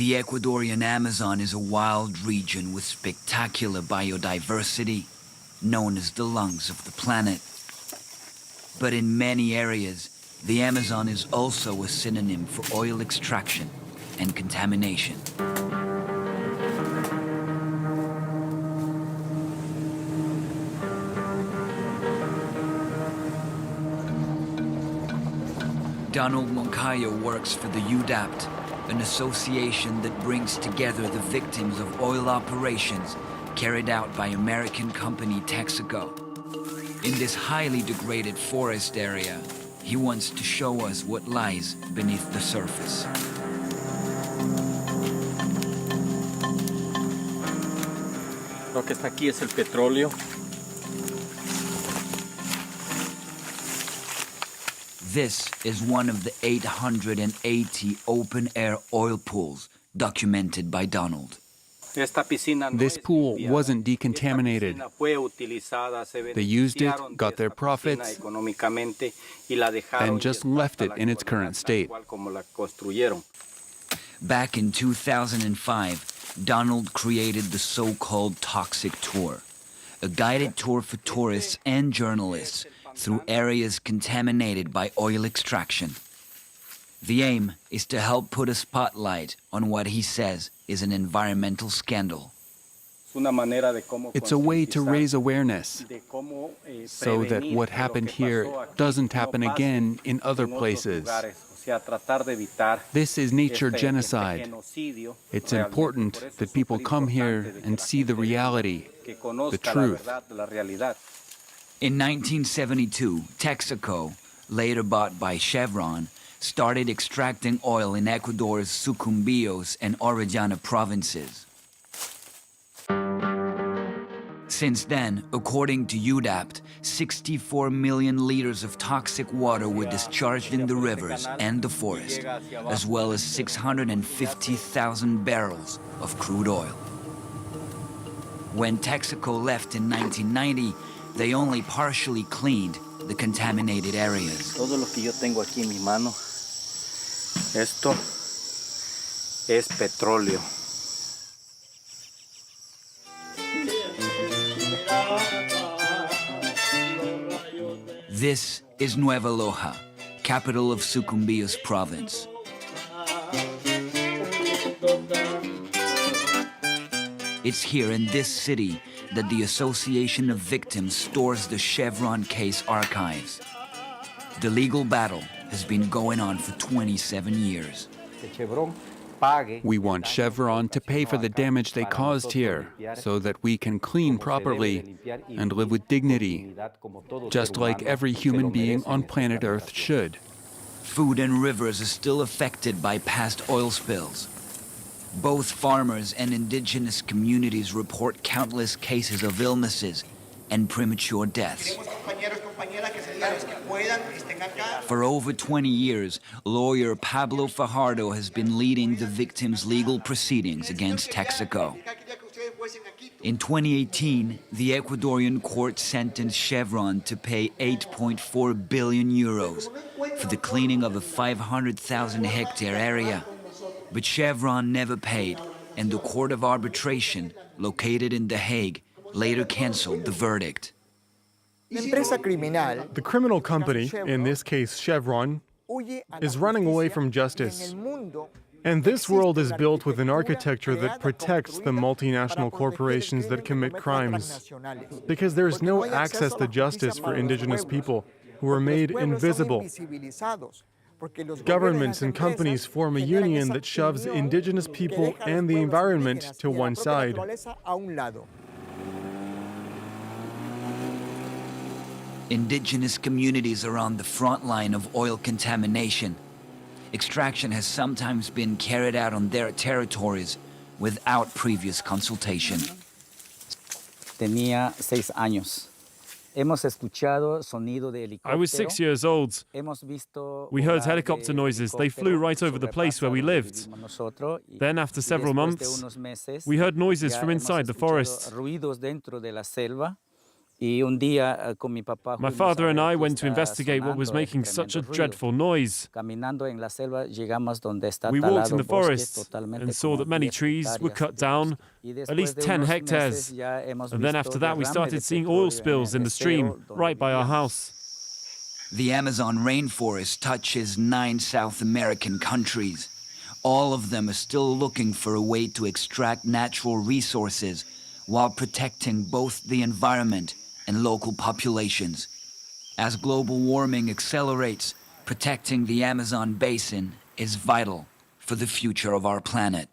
The Ecuadorian Amazon is a wild region with spectacular biodiversity, known as the lungs of the planet. But in many areas, the Amazon is also a synonym for oil extraction and contamination. Donald MONCAYO works for the UDAPT, an association that brings together the victims of oil operations carried out by American company Texaco. In this highly degraded forest area, he wants to show us what lies beneath the surface. Lo que está aquí es el petróleo. This is one of the 880 open-air oil pools documented by Donald. This pool wasn't decontaminated. They used it, got their profits, and just left it in its current state. Back in 2005, Donald created the so-called Toxic Tour, a guided tour for tourists and journalists through areas contaminated by oil extraction. The aim is to help put a spotlight on what he says is an environmental scandal. It's a way to raise awareness so that what happened here doesn't happen again in other places. This is nature genocide. It's important that people come here and see the reality, the truth. In 1972, Texaco, later bought by Chevron, started extracting oil in Ecuador's Sucumbíos and Orellana provinces. Since then, according to UDAPT, 64 million liters of toxic water were discharged in the rivers and the forest, as well as 650,000 barrels of crude oil. When Texaco left in 1990, they only partially cleaned the contaminated areas. Todo lo que yo tengo aquí en mi mano, esto es petróleo. This is Nueva Loja, capital of Sucumbíos province. It's here in this city that the Association of Victims stores the Chevron case archives. The legal battle has been going on for 27 years. We want Chevron to pay for the damage they caused here so that we can clean properly and live with dignity, just like every human being on planet Earth should. Food and rivers are still affected by past oil spills. Both farmers and indigenous communities report countless cases of illnesses and premature deaths. For over 20 years, lawyer Pablo FAJARDO has been leading the victims' legal proceedings against Texaco. In 2018, the Ecuadorian court sentenced Chevron to pay 8.4 billion euros for the cleaning of a 500,000-hectare area. But Chevron never paid, and the Court of Arbitration, located in The Hague, later canceled the verdict. The criminal company, in this case Chevron, is running away from justice. And this world is built with an architecture that protects the multinational corporations that commit crimes, because there's no access to justice for indigenous people who are made invisible. Governments and companies form a union that shoves indigenous people and the environment to one side. Indigenous communities are on the front line of oil contamination. Extraction has sometimes been carried out on their territories without previous consultation. Tenía 6 años. I was 6 years old. We heard helicopter noises. They flew right over the place where we lived. Then, after several months, we heard noises from inside the forest. My father and I went to investigate what was making such a dreadful noise. We walked in the forest and saw that many trees were cut down, at least 10 hectares. And then after that, we started seeing oil spills in the stream right by our house. The Amazon rainforest touches 9 South American countries. All of them are still looking for a way to extract natural resources while protecting both the environment and local populations. As global warming accelerates, protecting the Amazon basin is vital for the future of our planet.